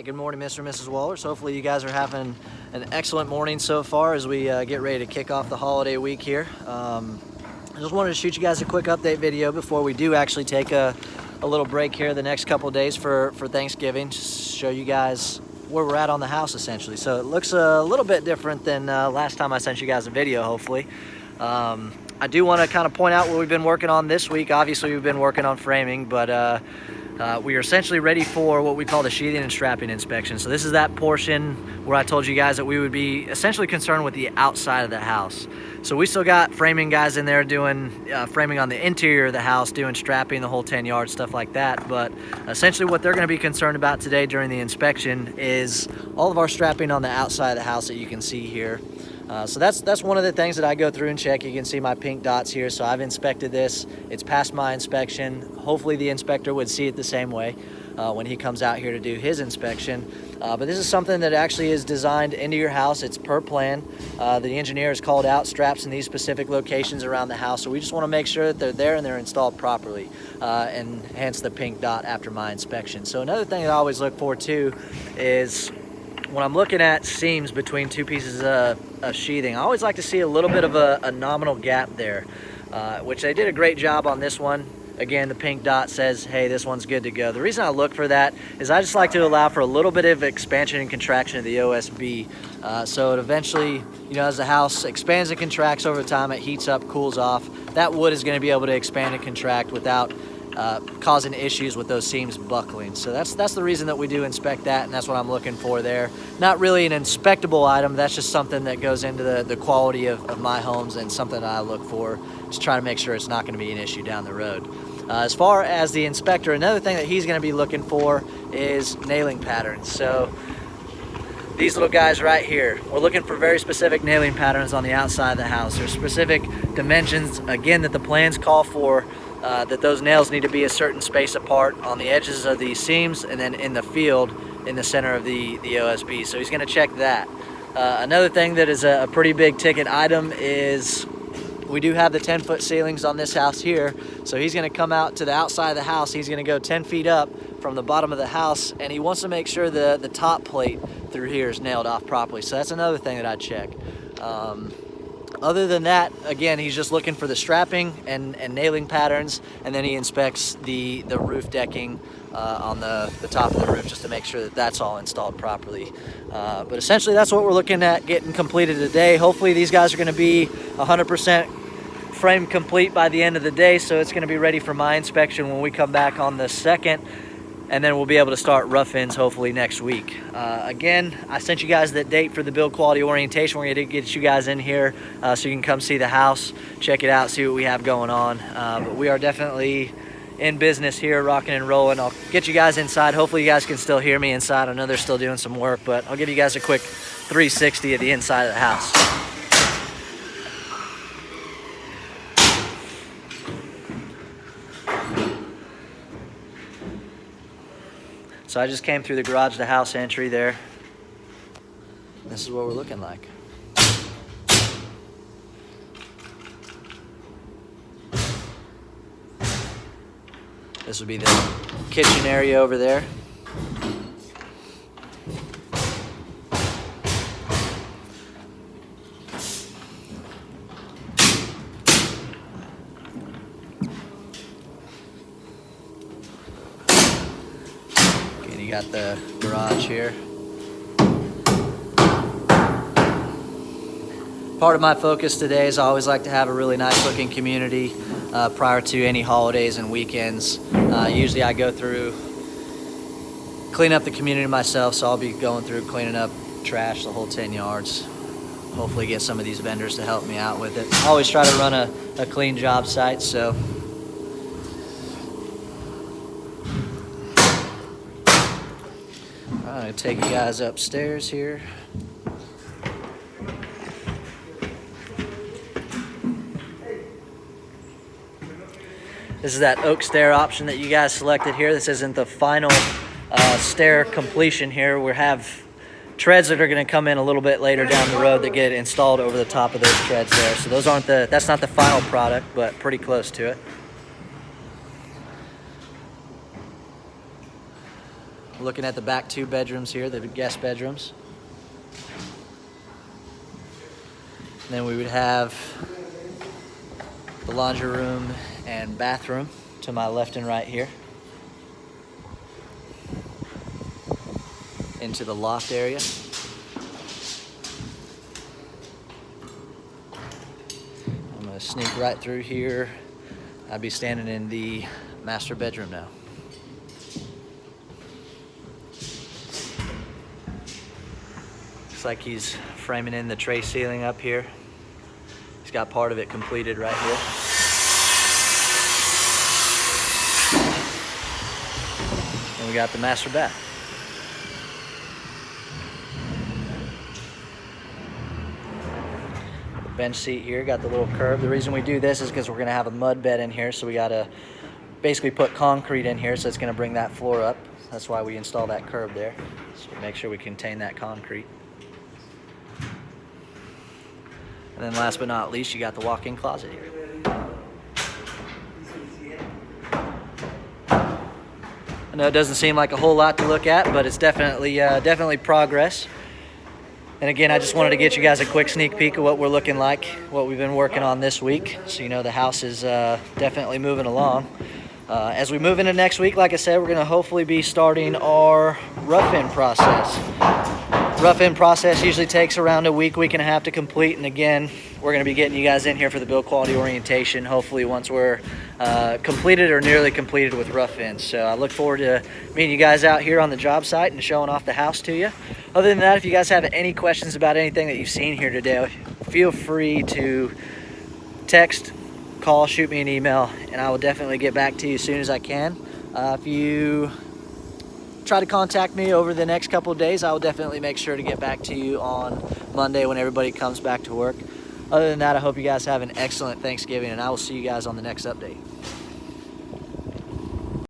right, good morning, Mr. and Mrs. Wallers. Hopefully you guys are having an excellent morning so far as we get ready to kick off the holiday week here. I just wanted to shoot you guys a quick update video before we do actually take a little break here the next couple of days for Thanksgiving. Just show you guys where we're at on the house essentially. So it looks a little bit different than last time I sent you guys a video, hopefully. I do want to kind of point out what we've been working on this week. Obviously we've been working on framing, but we are essentially ready for what we call the sheathing and strapping inspection. So this is that portion where I told you guys that we would be essentially concerned with the outside of the house. So we still got framing guys in there doing framing on the interior of the house, doing strapping, the whole 10 yards, stuff like that. But essentially what they're going to be concerned about today during the inspection is all of our strapping on the outside of the house that you can see here. So that's one of the things that I go through and check. You can see my pink dots here. So I've inspected this. It's passed my inspection. Hopefully the inspector would see it the same way when he comes out here to do his inspection. But this is something that actually is designed into your house. It's per plan. The engineer has called out straps in these specific locations around the house. So we just want to make sure that they're there and they're installed properly, and hence the pink dot after my inspection. So another thing that I always look for too is when I'm looking at seams between two pieces of sheathing, I always like to see a little bit of a nominal gap there, which they did a great job on this one. Again, the pink dot says, hey, this one's good to go. The reason I look for that is I just like to allow for a little bit of expansion and contraction of the OSB. So it eventually, you know, as the house expands and contracts over time, it heats up, cools off. That wood is going to be able to expand and contract without causing issues with those seams buckling. So that's the reason that we do inspect that, and that's what I'm looking for there. Not really an inspectable item, that's just something that goes into the quality of my homes and something that I look for, just try to make sure it's not going to be an issue down the road. As far as the inspector, another thing that he's going to be looking for is nailing patterns. So these little guys right here, we're looking for very specific nailing patterns on the outside of the house. There's specific dimensions, again, that the plans call for, that those nails need to be a certain space apart on the edges of the seams and then in the field in the center of the OSB. So he's going to check that. Another thing that is a pretty big ticket item is we do have the 10-foot ceilings on this house here. So he's going to come out to the outside of the house. He's going to go 10 feet up from the bottom of the house, and he wants to make sure the top plate through here is nailed off properly. So that's another thing that I check. Other than that, again, he's just looking for the strapping and nailing patterns, and then he inspects the roof decking on the top of the roof just to make sure that that's all installed properly. But essentially that's what we're looking at getting completed today. Hopefully these guys are going to be 100% frame complete by the end of the day, so it's going to be ready for my inspection when we come back on the 2nd. And then we'll be able to start rough ends hopefully next week. Again, I sent you guys that date for the build quality orientation. We're gonna get you guys in here so you can come see the house, check it out, see what we have going on. But we are definitely in business here, rocking and rolling. I'll get you guys inside. Hopefully you guys can still hear me inside. I know they're still doing some work, but I'll give you guys a quick 360 of the inside of the house. So I just came through the garage to house entry there. This is what we're looking like. This would be the kitchen area over there. Got the garage here. Part of my focus today is I always like to have a really nice looking community prior to any holidays and weekends. Usually I go through, clean up the community myself, so I'll be going through cleaning up trash, the whole 10 yards. Hopefully get some of these vendors to help me out with it. I always try to run a clean job site, so I'm gonna take you guys upstairs here. This is that oak stair option that you guys selected here. This isn't the final stair completion here. We have treads that are gonna come in a little bit later down the road that get installed over the top of those treads there. So those aren't that's not the final product, but pretty close to it. Looking at the back 2 bedrooms here, the guest bedrooms. And then we would have the laundry room and bathroom to my left and right here. Into the loft area. I'm gonna sneak right through here. I'd be standing in the master bedroom now. Looks like he's framing in the tray ceiling up here. He's got part of it completed right here. And we got the master bath. Bench seat here, got the little curb. The reason we do this is because we're gonna have a mud bed in here, so we gotta basically put concrete in here, so it's gonna bring that floor up. That's why we install that curb there, so make sure we contain that concrete. And then last but not least, you got the walk-in closet here. I know it doesn't seem like a whole lot to look at, but it's definitely progress. And again, I just wanted to get you guys a quick sneak peek of what we're looking like, what we've been working on this week. So you know the house is definitely moving along. As we move into next week, like I said, we're gonna hopefully be starting our rough-in process. Rough-in process usually takes around a week, week and a half to complete. And again, we're gonna be getting you guys in here for the build quality orientation, hopefully once we're completed or nearly completed with rough-in. So I look forward to meeting you guys out here on the job site and showing off the house to you. Other than that, if you guys have any questions about anything that you've seen here today, feel free to text, call, shoot me an email, and I will definitely get back to you as soon as I can. If you try to contact me over the next couple of days, I will definitely make sure to get back to you on Monday when everybody comes back to work. Other than that, I hope you guys have an excellent Thanksgiving, and I will see you guys on the next update.